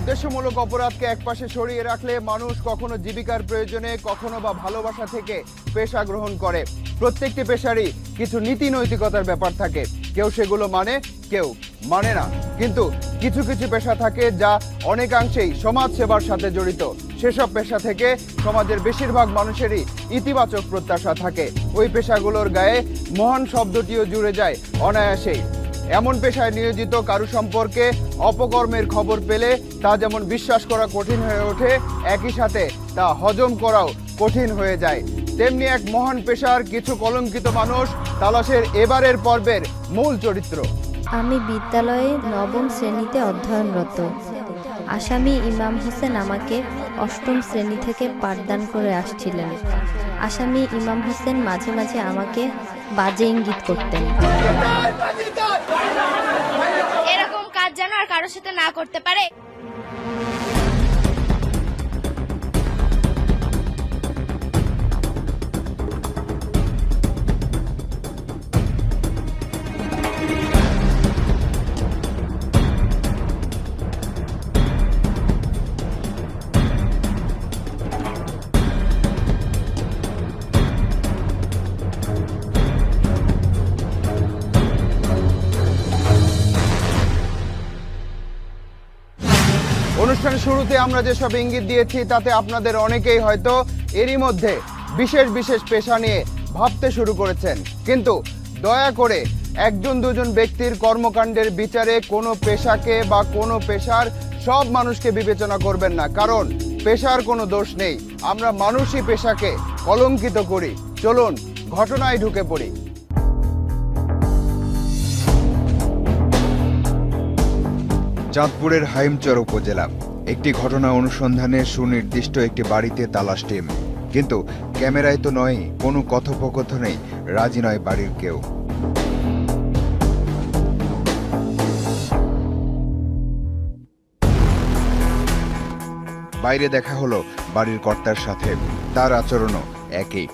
উদ্দেশ্যমূলক অপরাধকে একপাশে সরিয়ে রাখলে মানুষ কখনো জীবিকার প্রয়োজনে, কখনো বা ভালোবাসা থেকে পেশা গ্রহণ করে। প্রত্যেকটি পেশারই কিছু নীতি নৈতিকতার ব্যাপার থাকে, কেউ সেগুলো মানে, কেউ মানে না। কিন্তু কিছু কিছু পেশা থাকে যা অনেকাংশেই সমাজ সেবার সাথে জড়িত। সেসব পেশা থেকে সমাজের বেশিরভাগ মানুষেরই ইতিবাচক প্রত্যাশা থাকে। ওই পেশাগুলোর গায়ে মহান শব্দটিও জুড়ে যায় অনায়াসেই। এমন পেশায় নিয়োজিত কারু সম্পর্কে অপকর্মের খবর পেলে তা যেমন বিশ্বাস করা কঠিন হয়ে ওঠে, একই সাথে তা হজম করাও কঠিন হয়ে যায়। তেমনি এক মহান পেশার কিছু কলঙ্কিত মানুষ তালাশের এবারের পর্বের মূল চরিত্র। আমি বিদ্যালয়ে নবম শ্রেণীতে অধ্যয়নরত। আসামি ইমাম হোসেন আমাকে অষ্টম শ্রেণী থেকে পাঠদান করে আসছিলেন। আসামি ইমাম হোসেন মাঝে মাঝে আমাকে বাজে ইঙ্গিত করতেন। এরকম কাজ যেন আর কারোর সাথে না করতে পারে। অনুষ্ঠানের শুরুতে আমরা যেসব ইঙ্গিত দিয়েছি তাতে আপনাদের অনেকেই হয়তো এরই মধ্যে বিশেষ বিশেষ পেশা নিয়ে ভাবতে শুরু করেছেন। কিন্তু দয়া করে একজন দুজন ব্যক্তির কর্মকাণ্ডের বিচারে কোনো পেশাকে বা কোনো পেশার সব মানুষকে বিবেচনা করবেন না, কারণ পেশার কোনো দোষ নেই। আমরা মানুষই পেশাকে কলঙ্কিত করি। চলুন ঘটনায় ঢুকে পড়ি। চাঁদপুরের হাইমচর উপজেলা একটি ঘটনা অনুসন্ধানে সুনির্দিষ্ট একটি বাড়িতে তালাশ টিম। কিন্তু ক্যামেরায় তো নয়, কোনো কথোপকথনেই রাজি নয় বাড়ির কেউ। বাইরে দেখা হলো বাড়ির কর্তার সাথে, তার আচরণও একই।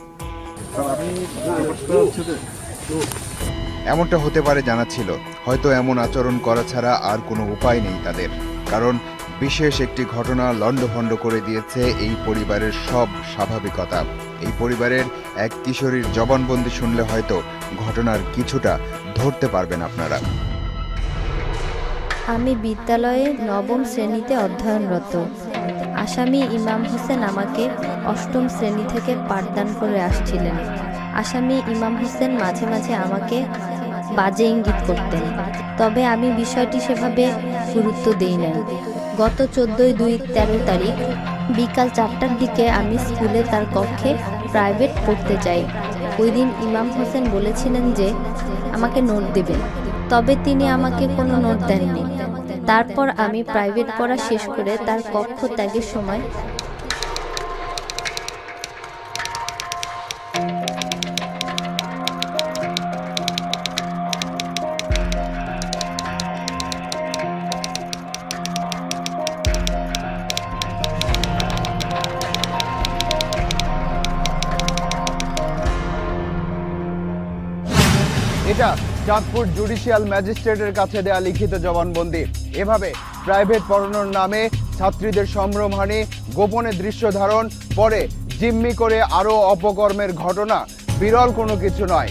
এমনটা হতে পারে জানা ছিল, হয়তো এমন আচরণ করা ছাড়া আর কোনো উপায় নেই তাদের, কারণ বিশেষ একটি ঘটনা লণ্ডভণ্ড করে দিয়েছে এই পরিবারের সব স্বাভাবিকতা। এই পরিবারের এক কিশোরীর জবানবন্দি শুনলে হয়তো ঘটনার কিছুটা ধরতে পারবেন আপনারা। আমি বিদ্যালয়ে নবম শ্রেণীতে অধ্যয়নরত। আসামি ইমাম হোসেন আমাকে অষ্টম শ্রেণী থেকে পাঠদান করে আসছিলেন। আসামি ইমাম হোসেন মাঝে মাঝে আমাকে বাজে ইঙ্গিত করতেন, তবে আমি বিষয়টি সেভাবে গুরুত্ব দিই না। গত 14/2/13 তারিখ বিকাল 4টার দিকে আমি স্কুলে তার কক্ষে প্রাইভেট পড়তে যাই। ওই দিন ইমাম হোসেন বলেছিলেন যে আমাকে নোট দেবেন, তবে তিনি আমাকে কোনো নোট দেননি। তারপর আমি প্রাইভেট পড়া শেষ করে তার কক্ষ ত্যাগের সময় এটা চাঁদপুর জুডিশিয়াল ম্যাজিস্ট্রেটের কাছে দেয়া লিখিত জবানবন্দি। এভাবে প্রাইভেট পড়ানোর নামে ছাত্রীদের সম্ভ্রমহানি, গোপনে দৃশ্য ধারণ, পরে জিম্মি করে আরও অপকর্মের ঘটনা বিরল কোনো কিছু নয়।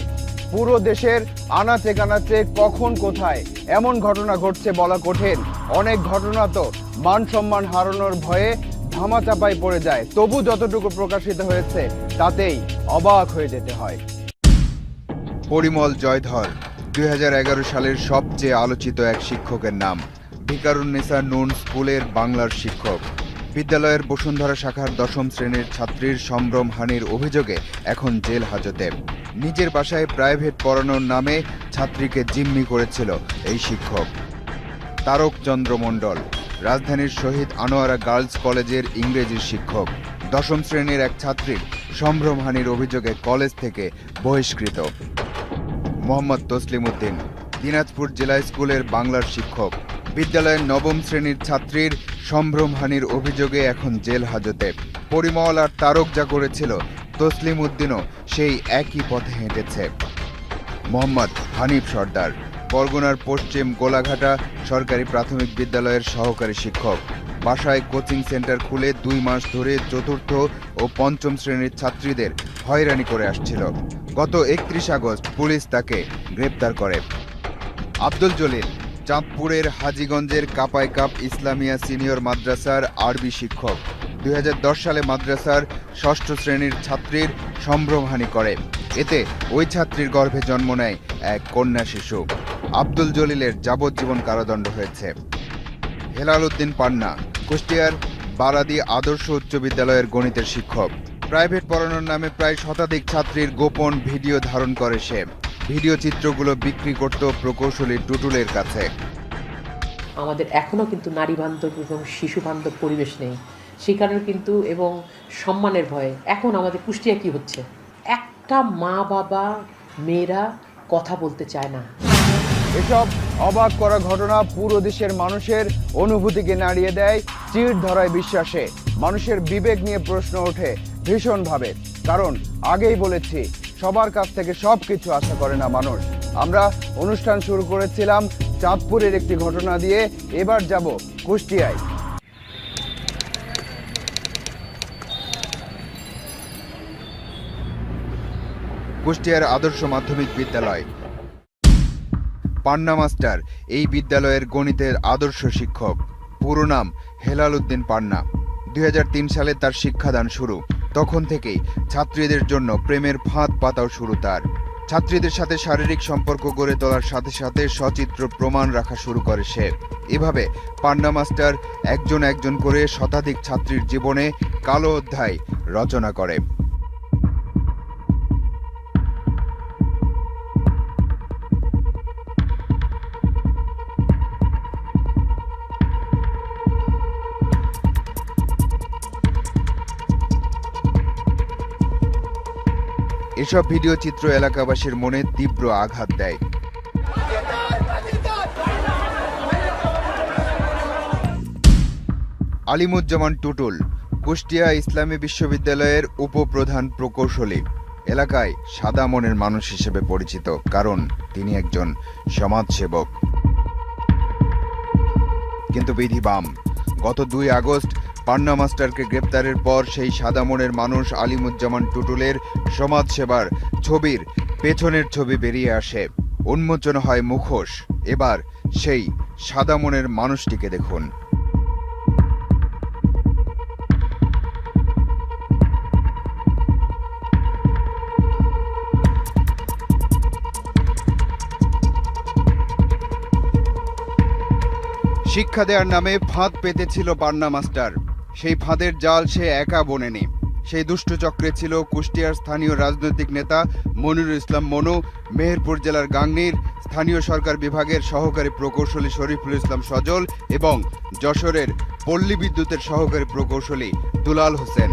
পুরো দেশের আনাচে কানাচে কখন কোথায় এমন ঘটনা ঘটছে বলা কঠিন। অনেক ঘটনা তো মান সম্মান হারানোর ভয়ে ধামাচাপায় পড়ে যায়, তবু যতটুকু প্রকাশিত হয়েছে তাতেই অবাক হয়ে যেতে হয়। পরিমল জয়ধর 2011 সালের সবচেয়ে আলোচিত এক শিক্ষকের নাম। ভিকারুন্নেসা নুন স্কুলের বাংলার শিক্ষক। বিদ্যালয়ের বসুন্ধরা শাখার 10ম শ্রেণীর ছাত্রীর সম্ভ্রমহানির অভিযোগে এখন জেল হাজতে। নিজের বাসায় প্রাইভেট পড়ানোর নামে ছাত্রীকে জিম্মি করেছিল এই শিক্ষক। তারক চন্দ্র মণ্ডল রাজধানীর শহীদ আনোয়ারা গার্লস কলেজের ইংরেজির শিক্ষক। 10ম শ্রেণীর এক ছাত্রীর সম্ভ্রমহানির অভিযোগে কলেজ থেকে বহিষ্কৃত। মোহাম্মদ তসলিম উদ্দিন দিনাজপুর জেলা স্কুলের বাংলার শিক্ষক। বিদ্যালয়ের 9ম শ্রেণীর ছাত্রীর সম্ভ্রমহানির অভিযোগে এখন জেল হাজতে। পরিমল আর তারক যা করেছিল, তসলিম উদ্দিনও সেই একই পথে হেঁটেছে। মোহাম্মদ হানিফ সর্দার বরগুনার পশ্চিম গোলাঘাটা সরকারি প্রাথমিক বিদ্যালয়ের সহকারী শিক্ষক। বাসায় কোচিং সেন্টার খুলে 2 মাস ধরে চতুর্থ ও পঞ্চম শ্রেণীর ছাত্রীদের হয়রানি করে আসছিল। গত 31 আগস্ট পুলিশ তাকে গ্রেপ্তার করে। আব্দুল জলিল চাঁদপুরের হাজীগঞ্জের কাপাইকাপ ইসলামিয়া সিনিয়র মাদ্রাসার আরবি শিক্ষক। 2010 সালে মাদ্রাসার 6ষ্ঠ শ্রেণীর ছাত্রীর সম্ভ্রমহানি করে। এতে ওই ছাত্রীর গর্ভে জন্ম নেয় এক কন্যা শিশু। আব্দুল জলিলের যাবজ্জীবন কারাদণ্ড হয়েছে। হেলাল উদ্দিন পান্না কুষ্টিয়ার বারাদি আদর্শ উচ্চ বিদ্যালয়ের গণিতের শিক্ষক। প্রাইভেট পড়ানোর নামে প্রায় শতাধিক ছাত্রীর গোপন ভিডিও ধারণ করে সে। ভিডিও চিত্রগুলো বিক্রি করত প্রকৌশলী টুটুলের কাছে। আমাদের এখনও কিন্তু নারী বান্ধব এবং শিশু বান্ধব পরিবেশ নেই, সেই কারণে কিন্তু এবং সম্মানের ভয়ে এখন আমাদের কুষ্টিয়া কি হচ্ছে, একটা মা বাবা মেয়েরা কথা বলতে চায় না। এসব অবাক করা ঘটনা পুরো দেশের মানুষের অনুভূতিকে নাড়িয়ে দেয় চিড় ধরায় বিশ্বাসে। মানুষের বিবেক নিয়ে প্রশ্ন ওঠে ভীষণভাবে, কারণ আগেই বলেছি সবার কাছ থেকে সবকিছু আশা করে না মানুষ। আমরা অনুষ্ঠান শুরু করেছিলাম চাঁদপুরের একটি ঘটনা দিয়ে, এবার যাব কুষ্টিয়ায়। কুষ্টিয়ার আদর্শ মাধ্যমিক বিদ্যালয়। পান্না মাস্টার এই বিদ্যালয়ের গণিতের আদর্শ শিক্ষক। পুরো নাম হেলাল উদ্দিন পান্না। 2003 সালে তার শিক্ষাদান শুরু। তখন থেকেই ছাত্রীদের জন্য প্রেমের ফাঁদ পাতাও শুরু তার। ছাত্রীদের সাথে শারীরিক সম্পর্ক গড়ে তোলার সাথে সাথে সচিত্র প্রমাণ রাখা শুরু করে সে। এভাবে পান্না মাস্টার একজন একজন করে শতাধিক ছাত্রীর জীবনে কালো অধ্যায় রচনা করে। এসব ভিডিও চিত্র এলাকাবাসীর মনে তীব্র আঘাত দেয়। আলিমুজ্জামান টুটুল কুষ্টিয়া ইসলামী বিশ্ববিদ্যালয়ের উপপ্রধান প্রকৌশলী। এলাকায় সাদা মনের মানুষ হিসেবে পরিচিত, কারণ তিনি একজন সমাজসেবক। কিন্তু বিধি বাম। গত 2 আগস্ট পান্না মাস্টারকে গ্রেপ্তারের পর সেই সাদা মনের মানুষ আলিমুজ্জামান টুটুলের সমাজসেবার ছবির পেছনের ছবি বেরিয়ে আসে। উন্মোচন হয় মুখোশ। এবার সেই সাদা মনের মানুষটিকে দেখুন। শিক্ষা দেওয়ার নামে ফাঁদ পেতেছিল পান্না মাস্টার। সেই ফাঁদের জাল সে একা বোনেনি। সেই দুষ্ট চক্রে ছিল কুষ্টিয়ার স্থানীয় রাজনৈতিক নেতা মনিরুল ইসলাম মনু, মেহেরপুর জেলার গাংনীর স্থানীয় সরকার বিভাগের সহকারী প্রকৌশলী শরীফুল ইসলাম সজল এবং যশোরের পল্লী বিদ্যুতের সহকারী প্রকৌশলী দুলাল হোসেন।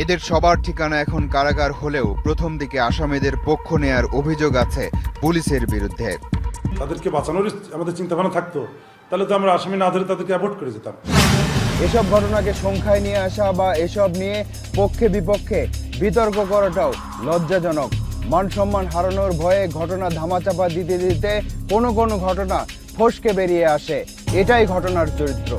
এদের সবার ঠিকানা এখন কারাগার হলেও প্রথম দিকে আসামিদের পক্ষ নেয়ার অভিযোগ আছে পুলিশের বিরুদ্ধে। তাদেরকে বাঁচানোর আমাদের চিন্তাভাবনা থাকতো, তাহলে তো আমরা আসামি না ধরে তাদেরকে অ্যাভয়েড করে যেতাম। এসব ঘটনাকে সংখ্যায় নিয়ে আসা বা এসব নিয়ে পক্ষে বিপক্ষে বিতর্ক করাটাও লজ্জাজনক। মান সম্মান হারানোর ভয়ে ঘটনা ধামাচাপা দিতে দিতে কোনো কোনো ঘটনা ফসকে বেরিয়ে আসে। এটাই ঘটনার চরিত্র।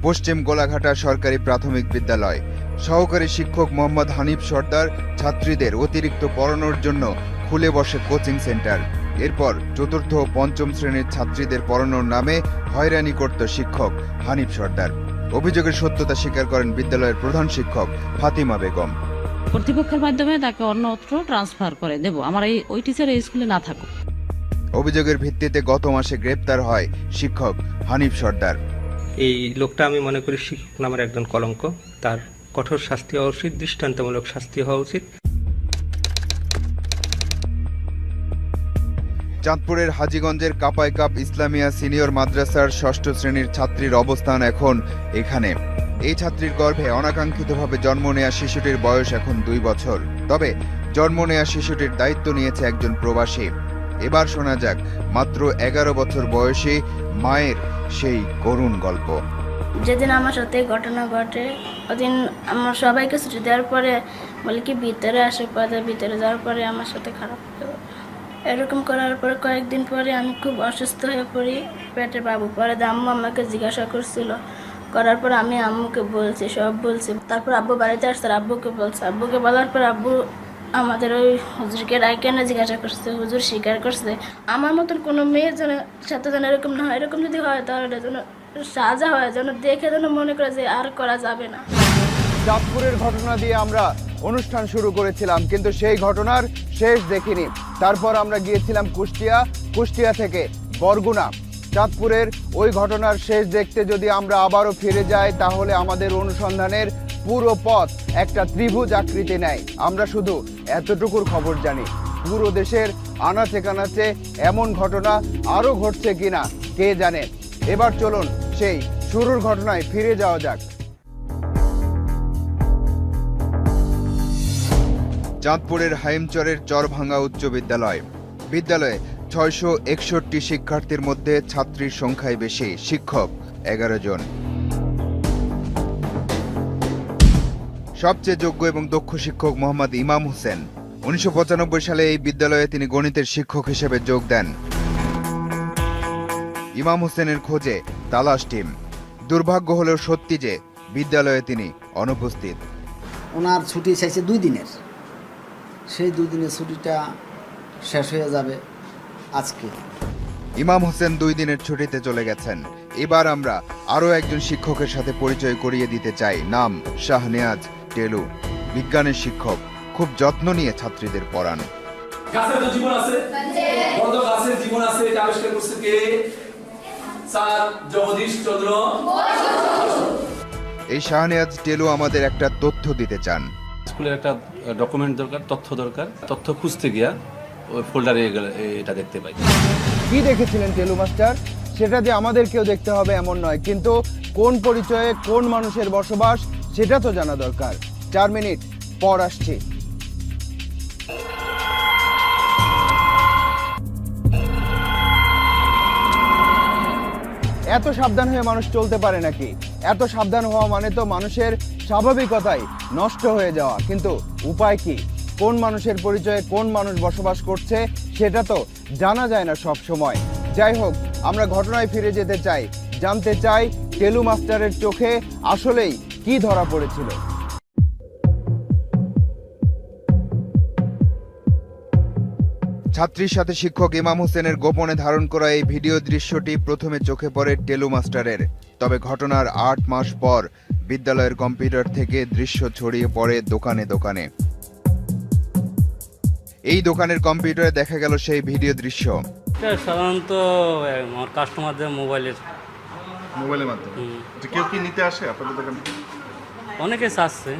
পশ্চিম গোলাঘাটা সরকারি প্রাথমিক বিদ্যালয়। সহকারী শিক্ষক মোহাম্মদ হানিফ সর্দার ছাত্রীদের অতিরিক্ত পড়ানোর জন্য খুলে বসে কোচিং সেন্টার। এরপর চতুর্থ ও পঞ্চম শ্রেণীর ছাত্রীদের পড়ানোর নামে হয়রানি করত শিক্ষক হানিফ সর্দার। অভিযোগের সত্যতা স্বীকার করেন বিদ্যালয়ের প্রধান শিক্ষক ফাতিমা বেগম। কর্তৃপক্ষের মাধ্যমে তাকে অন্যত্র ট্রান্সফার করে দেব, আমার ওই টিচার এই স্কুলে না থাকুক। অভিযোগের ভিত্তিতে গত মাসে গ্রেপ্তার হয় শিক্ষক হানিফ সর্দার। এই লোকটা আমি মনে করি শিক্ষক নামের একজন কলঙ্ক। তার কঠোর শাস্তি হওয়া উচিত, দৃষ্টান্তমূলক শাস্তি হওয়া উচিত। চাঁদপুরের হাজীগঞ্জের কাপাইকাপ ইসলামিয়া সিনিয়র মাদ্রাসার 6ষ্ঠ শ্রেণীর ছাত্রীর অবস্থান এখন এখানে। এই ছাত্রীর গর্ভে অনাকাঙ্ক্ষিতভাবে জন্ম নেয়া শিশুটির বয়স এখন 2 বছর। তবে জন্ম নেয়া শিশুটির দায়িত্ব নিয়েছে একজন প্রবাসী। এবার শোনা যাক মাত্র 11 বছর বয়সী মায়ের সেই করুণ গল্প। যেদিন আমার সাথে ঘটনা ঘটে ওদিন আমার সবাইকে ছুটি দেওয়ার পরে বলে কি ভিতরে আসে, পরে ভিতরে যাওয়ার পরে আমার সাথে খারাপ হলো। এরকম করার পরে কয়েকদিন পরে আমি খুব অসুস্থ হয়ে পড়ি, পেটে বাবু। পরে আম্মু আমাকে জিজ্ঞাসা করছিল, করার পর আমি আম্মুকে বলছি, সব বলছি। তারপর আব্বু বাড়িতে আসছে, আব্বুকে বলছে। আব্বুকে বলার পর আব্বু আমাদের ওই হুজুরকে রাইকেনে জিজ্ঞাসা করছে, হুজুর স্বীকার করছে আমার মতন কোনো মেয়ের যেন সাথে যেন এরকম না হয়। এরকম যদি হয় তাহলে যেন সাজা হয়, যেন দেখে যেন মনে করে যে আর করা যাবে না। চাঁদপুরের ঘটনা দিয়ে আমরা অনুষ্ঠান শুরু করেছিলাম, কিন্তু সেই ঘটনার শেষ দেখিনি। তারপর আমরা গিয়েছিলাম কুষ্টিয়া থেকে বরগুনা। চাঁদপুরের ওই ঘটনার শেষ দেখতে যদি আমরা আবারও ফিরে যাই, তাহলে আমাদের অনুসন্ধানের পুরো পথ একটা ত্রিভুজ আকৃতি নেয়। আমরা শুধু এতটুকুর খবর জানি, পুরো দেশের আনাচে কানাচে এমন ঘটনা আরও ঘটছে কিনা কে জানে। এবার চলুন সেই শুরুর ঘটনায় ফিরে যাওয়া যাক। চাঁদপুরের হাইমচরের চরভাঙ্গা উচ্চ বিদ্যালয়। বিদ্যালয়ে 661 শিক্ষার্থীর মধ্যে ছাত্রীর সংখ্যায় বেশি, শিক্ষক 11 জন। সবচেয়ে যোগ্য এবং দক্ষ শিক্ষক মোহাম্মদ ইমাম হোসেন। 1995 সালে এই বিদ্যালয়ে তিনি গণিতের শিক্ষক হিসেবে যোগ দেন। ইমাম হোসেনের খোঁজে তালাশ টিম। দুর্ভাগ্য হলেও সত্যি যে বিদ্যালয়ে তিনি অনুপস্থিত। ওনার ছুটি চাইছে 2 দিনের, সেই 2 দিনের ছুটিটা শেষ হয়ে যাবে আজকে। ইমাম হোসেন 2 দিনের ছুটিতে চলে গেছেন। এবার আমরা আরও একজন শিক্ষকের সাথে পরিচয় করিয়ে দিতে চাই। নাম শাহনেয়াজ টেলু, বিজ্ঞানের শিক্ষক। খুব যত্ন নিয়ে ছাত্রীদের পড়ান। গাছের তো জীবন আছে, বড় গাছের জীবন আছে, এটা আবিষ্কার করছে কে? স্যার জগদীশ চন্দ্র বসু। এই শাহনেয়াজ টেলু আমাদের একটা তথ্য দিতে চান। স্কুলের একটা ডকুমেন্ট দরকার, তথ্য দরকার। তথ্য খুঁজতে গিয়া ওই ফোল্ডারে এটা দেখতে পাই। কি দেখেছিলেন টেলু মাস্টার? সেটা যে আমাদেরকেও দেখতে হবে এমন নয়, কিন্তু কোন পরিচয়ে কোন মানুষের বসবাস সেটা তো জানা দরকার। 4 মিনিট পর আসছি। এত সাবধান হয়ে মানুষ চলতে পারে নাকি? এত সাবধান হওয়া মানে তো মানুষের স্বাভাবিকতাই নষ্ট হয়ে যাওয়া। কিন্তু উপায় কি? কোন মানুষের পরিচয়ে কোন মানুষ বসবাস করছে সেটা তো জানা যায় না সব সময়। যাই হোক, আমরা ঘটনায় ফিরে যেতে চাই, জানতে চাই টেলু মাস্টারের চোখে আসলেই কি ধরা পড়েছিল। ছাত্রীর সাথে শিক্ষক ইমাম হোসেনের গোপনে ধারণ করা এই ভিডিও দৃশ্যটি প্রথমে চোখে পড়ে টেলু মাস্টারের। তবে ঘটনার 8 মাস পর বিদ্যালয়ের কম্পিউটার থেকে দৃশ্য ছড়িয়ে পড়ে দোকানে দোকানে। এই দোকানের কম্পিউটারে দেখা গেল সেই ভিডিও দৃশ্য। সাধারণত আমার কাস্টমারদের মোবাইলের মাধ্যমে। কেউ কি নিতে আসে আপনাদের দোকানে? অনেকে আসছে।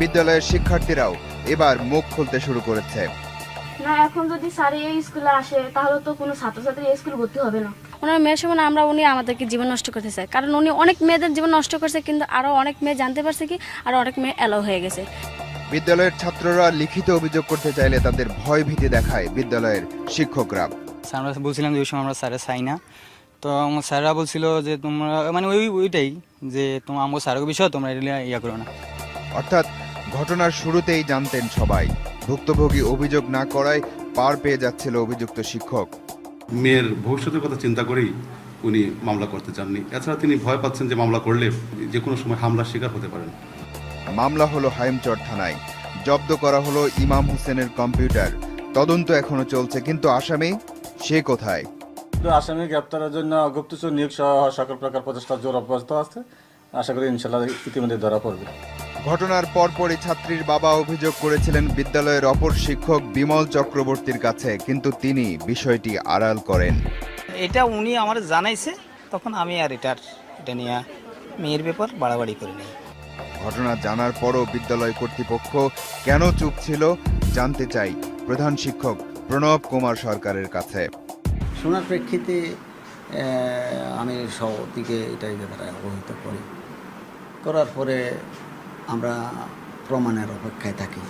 বিদ্যালয়ের শিক্ষার্থীরাও এবার মুখ খুলতে শুরু করেছে। না, এখন যদি স্যার এই স্কুলে আসে তাহলে তো কোনো ছাত্রছাত্রী এই স্কুলে ভর্তি হবে না। ওনার মেয়ের সময় উনি আমাদেরকে জীবন নষ্ট করতে চায়, কারণ উনি অনেক মেয়েদের জীবন নষ্ট করছে, কিন্তু আরো অনেক মেয়ে জানতে পারছে কি আর অনেক মেয়ে এলাও হয়ে গেছে। বিদ্যালয়ের ছাত্ররা লিখিত অভিযোগ করতে চাইলে তাদের ভয় ভীতি দেখায় বিদ্যালয়ের শিক্ষকরা। আমরা বলছিলাম যে ওই সময় আমরা স্যারের চাই না, তো আমার স্যাররা বলছিল যে তোমরা মানে ওইটাই যে তোমার আমার স্যারের বিষয় তোমরা ইয়া করো না। অর্থাৎ ঘটনার শুরুতেই জানতেন সবাই, ভুক্তভোগী অভিযোগ না করায় পার পেয়ে যাচ্ছিল অভিযুক্ত শিক্ষক। মেয়ের ভবিষ্যতের কথা চিন্তা করেই উনি মামলা করতে চাননি। এছাড়া তিনি ভয় পাচ্ছেন যে মামলা করলে যে কোনো সময় হামলার শিকার হতে পারেন। মামলা হলো হাইমচর থানায়। জব্দ করা হলো ইমাম হোসেনের কম্পিউটার। তদন্ত এখনো চলছে, কিন্তু আসামি সে কোথায়? আসামি গ্রেপ্তারের জন্য গুপ্তচর নিয়োগ সহ সকল প্রকার প্রচেষ্টা জোর অব্যাহত আছে। আশা করি ইনশাআল্লাহ ইতিমধ্যে ধরা পড়বে। ঘটনার পরপরই ছাত্রীর বাবা অভিযোগ করেছিলেন বিদ্যালয়ের অপর শিক্ষক বিমল চক্রবর্তীর কাছে, কিন্তু তিনি বিষয়টি আড়াল করেন। এটা উনি আমার জানাইছে, তখন আমি আর এটা নিয়ে মেয়ের ব্যাপার বাড়াবাড়ি করিনি। ঘটনা জানার পরও বিদ্যালয় কর্তৃপক্ষ কেন চুপ ছিল জানতে চাই প্রধান শিক্ষক প্রণব কুমার সরকারের কাছে। শোনার প্রেক্ষিতে আমি সভাপতিকে এটাই ব্যাপারে অবহিত করার পরে আমরা প্রমাণের অপেক্ষায় থাকি,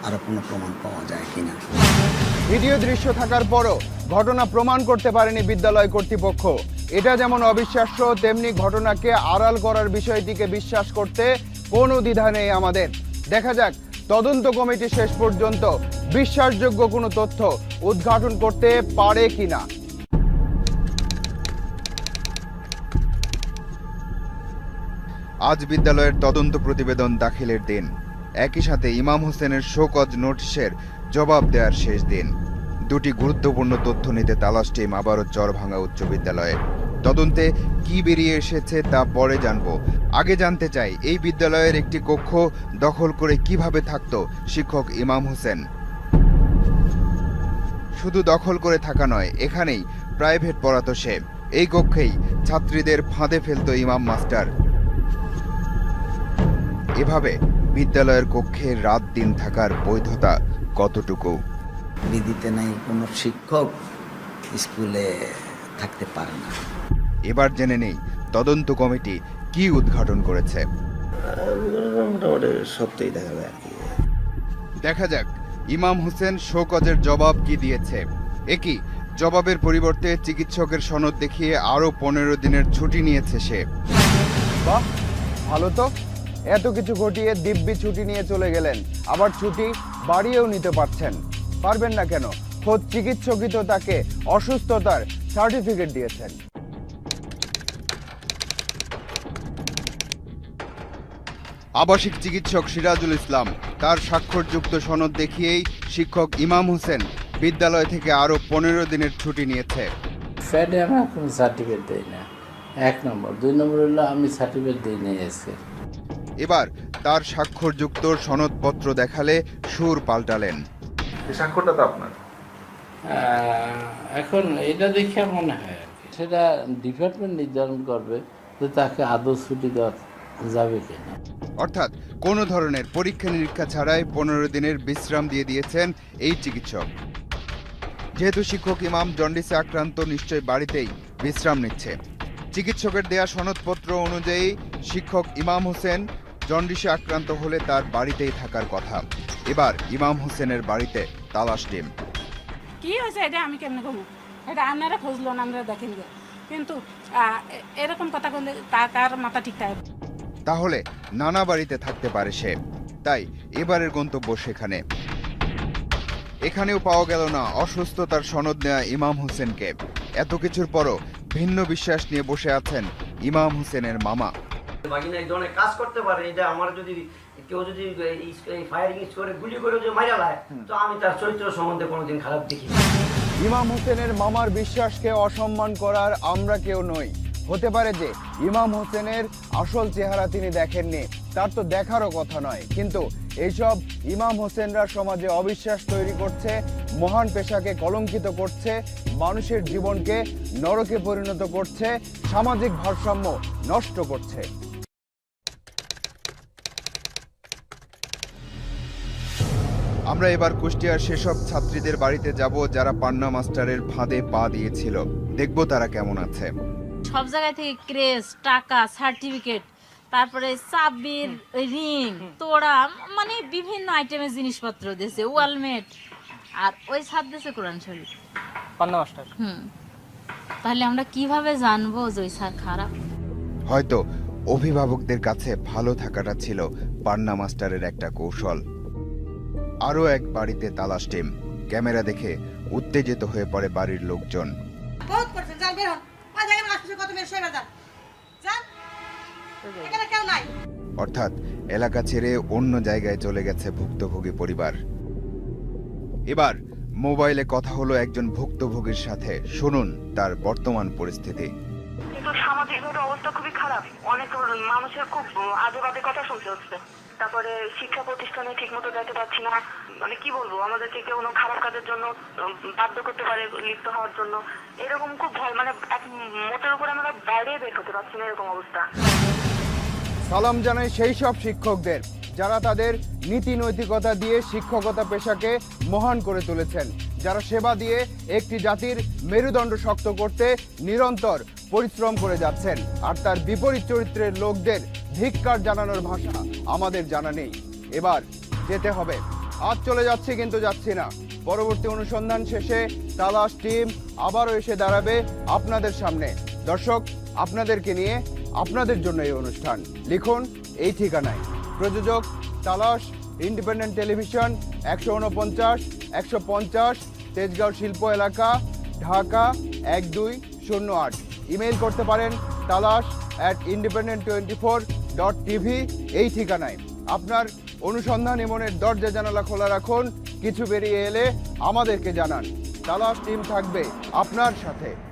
আরও কোনো প্রমাণ পাওয়া যায় কিনা। ভিডিও দৃশ্য থাকার পরও ঘটনা প্রমাণ করতে পারেনি বিদ্যালয় কর্তৃপক্ষ। এটা যেমন অবিশ্বাস্য, তেমনি ঘটনাকে আড়াল করার বিষয়টিকে বিশ্বাস করতে কোনো দ্বিধা নেই আমাদের। দেখা যাক তদন্ত কমিটি শেষ পর্যন্ত বিশ্বাসযোগ্য কোনো তথ্য উদ্ঘাটন করতে পারে কিনা। আজ বিদ্যালয়ের তদন্ত প্রতিবেদন দাখিলের দিন, একই সাথে ইমাম হোসেনের শোকজ নোটিশের জবাব দেওয়ার শেষ দিন। দুটি গুরুত্বপূর্ণ তথ্য নিতে তালাশ টিম আবারও চরভাঙ্গা উচ্চ বিদ্যালয়ে। তদন্তে কি বেরিয়ে এসেছে তা পরে জানবো। আগে জানতে চাই, এই বিদ্যালয়ের একটি কক্ষ দখল করে কিভাবে থাকতো শিক্ষক ইমাম হোসেন? শুধু দখল করে থাকা নয়, এখানেই প্রাইভেট পড়াতো সে। এই কক্ষেই ছাত্রীদের ফাঁদে ফেলতো ইমাম মাস্টার। এভাবে বিদ্যালয়ের কক্ষে রাত দিন থাকার বৈধতা কতটুকু? বিধিতে নাই কোনো শিক্ষক স্কুলে থাকতে পারে না। এবার জেনে নেই তদন্ত কমিটি কি উদ্ঘাটন করেছে। মোটামুটি সত্যিই দেখা যায় আর কি। দেখা যাক ইমাম হোসেন শোকজের জবাব কি দিয়েছে। একই জবাবের পরিবর্তে চিকিৎসকের সনদ দেখিয়ে আরো 15 দিনের ছুটি নিয়েছে সে। বাহ, ভালো তো। এত কিছু ঘটিয়ে দিব্যি ছুটি নিয়ে চলে গেলেন, আবার ছুটি বাড়িয়েও নিতে পারবেন না কেন? খোদ চিকিৎসকই তো তাকে অসুস্থতার সার্টিফিকেট দিয়েছেন। আবাসিক চিকিৎসক সিরাজুল ইসলাম তার স্বাক্ষরযুক্ত সনদ দেখিয়েই শিক্ষক ইমাম হোসেন বিদ্যালয় থেকে আরো 15 দিনের ছুটি নিয়েছে। ফ্যাডে আমার কোনো সার্টিফিকেট দেয় না, 1 নম্বর। 2 নম্বর হলো আমি সার্টিফিকেট দিই না এসে। এবার তার স্বাক্ষরযুক্ত সনদপত্র দেখালে সুর পাল্টালেন। এই স্বাক্ষরটা তো আপনার। এখন এটা দেখে মনে হয় আর কি সেটা ডিপার্টমেন্ট নির্ধারণ করবে যে তাকে আদৌ ছুটি দেওয়া যাবে কিনা। অর্থাৎ কোনো ধরনের পরীক্ষা নিরীক্ষা ছাড়াই 15 দিনের বিশ্রাম দিয়ে দিয়েছেন এই চিকিৎসক। যেহেতু শিক্ষক ইমাম জন্ডিসে আক্রান্ত, নিশ্চয়ই বাড়িতেই বিশ্রাম নিচ্ছে। চিকিৎসকের দেয়া সনদপত্র অনুযায়ী শিক্ষক ইমাম হোসেন জন্ডিসে আক্রান্ত হলে তার বাড়িতেই থাকার কথা। এবার ইমাম হোসেনের বাড়িতে তালাশ টিম। কি হয়েছে এটা আমি কেমনে কমু, এটা আপনারা খুঁজলো না, আমরা দেখেন কিন্তু এরকম কথা বললে তার মাথা ঠিক থাকে। তাহলে নানা বাড়িতে থাকতে পারে সে, তাই এবারের গন্তব্য সেখানে। এখানেও পাওয়া গেল না অসুস্থতার সনদ নেওয়া ইমাম হোসেনকে। এত কিছুর পরও ভিন্ন বিশ্বাস নিয়ে বসে আছেন ইমাম হোসেনের মামা। এক ধরনের কাজ করতে পারে, এটা আমার যদি কেউ যদি ফায়ারিং করে গুলি করে যে মারা লায়, তো আমি তার চরিত্র সম্বন্ধে কোনোদিন খারাপ দেখি। ইমাম হোসেনের মামার বিশ্বাসকে অসম্মান করার আমরা কেউ নই। হতে পারে যে ইমাম হোসেনের আসল চেহারা তিনি দেখেননি, তার তো দেখারও কথা নয়। কিন্তু এইসব ইমাম হোসেনরা সমাজে অবিশ্বাস তৈরি করছে, মহান পেশাকে কলঙ্কিত করছে, মানুষের জীবনকে নরকে পরিণত করছে, সামাজিক ভারসাম্য নষ্ট করছে। আমরা এবার কুষ্টিয়ার সেসব ছাত্রীদের বাড়িতে যাব যারা পান্না মাস্টারের ফাঁদে পা দিয়েছিল। দেখব তারা কেমন আছে। সব জায়গা থেকে ক্রেস, টাকা, সার্টিফিকেট, তারপরে চাবির রিং, তোড়া, মানে বিভিন্ন আইটেমের জিনিসপত্র দিয়েছে, ওয়ালমেট, আর ওই ছাদ দিয়েছে কোরআন শরীফ। পান্না মাস্টার। তাহলে আমরা কিভাবে জানবো যে ওই স্যার খারাপ? হয়তো অভিভাবকদের কাছে ভালো থাকাটা ছিল পান্না মাস্টারের একটা কৌশল। আরো এক বাড়িতে তালাশ টিম। ক্যামেরা দেখে উত্তেজিত হয়ে পড়ে বাড়ির লোকজন। অর্থাৎ এলাকা ছেড়ে অন্য জায়গায় চলে গেছে ভুক্তভোগী পরিবার। এবার মোবাইলে কথা হলো একজন ভুক্তভোগীর সাথে। শুনুন তার বর্তমান পরিস্থিতি। সামাজিকভাবে অবস্থা খুবই খারাপ, অনেক মানুষের খুব আজে বাজে কথা শুনতে হচ্ছে। তারপরে শিক্ষা প্রতিষ্ঠানে ঠিক মতো যেতে পারছি না, মানে কি বলবো, আমাদেরকে কেউ কোনো খারাপ কাজের জন্য বাধ্য করতে পারে লিপ্ত হওয়ার জন্য, এরকম খুব ভয়, মানে এক মোটের উপরে আমরা বাইরে বের হতে পারছি না, এরকম অবস্থা। সালাম জানাই সেই সব শিক্ষকদের যারা তাদের নীতি নৈতিকতা দিয়ে শিক্ষকতা পেশাকে মহান করে তুলেছেন, যারা সেবা দিয়ে একটি জাতির মেরুদণ্ড শক্ত করতে নিরন্তর পরিশ্রম করে যাচ্ছেন। আর তার বিপরীত চরিত্রের লোকদের ধিক্কার জানানোর ভাষা আমাদের জানা নেই। এবার যেতে হবে। আজ চলে যাচ্ছি, কিন্তু যাচ্ছি না। পরবর্তী অনুসন্ধান শেষে তালাশ টিম আবারও এসে দাঁড়াবে আপনাদের সামনে। দর্শক, আপনাদেরকে নিয়ে, আপনাদের জন্য এই অনুষ্ঠান। লিখুন এই ঠিকানায়। প্রযোজক তালাশ, ইন্ডিপেন্ডেন্ট টেলিভিশন, 149, 150 তেজগাঁও শিল্প এলাকা, ঢাকা 1208। ইমেইল করতে পারেন talas@independent24.tv এই ঠিকানায়। আপনার অনুসন্ধান মনের দরজা জানালা খোলা রাখুন। কিছু বেরিয়ে এলে আমাদেরকে জানান। তালাশ টিম থাকবে আপনার সাথে।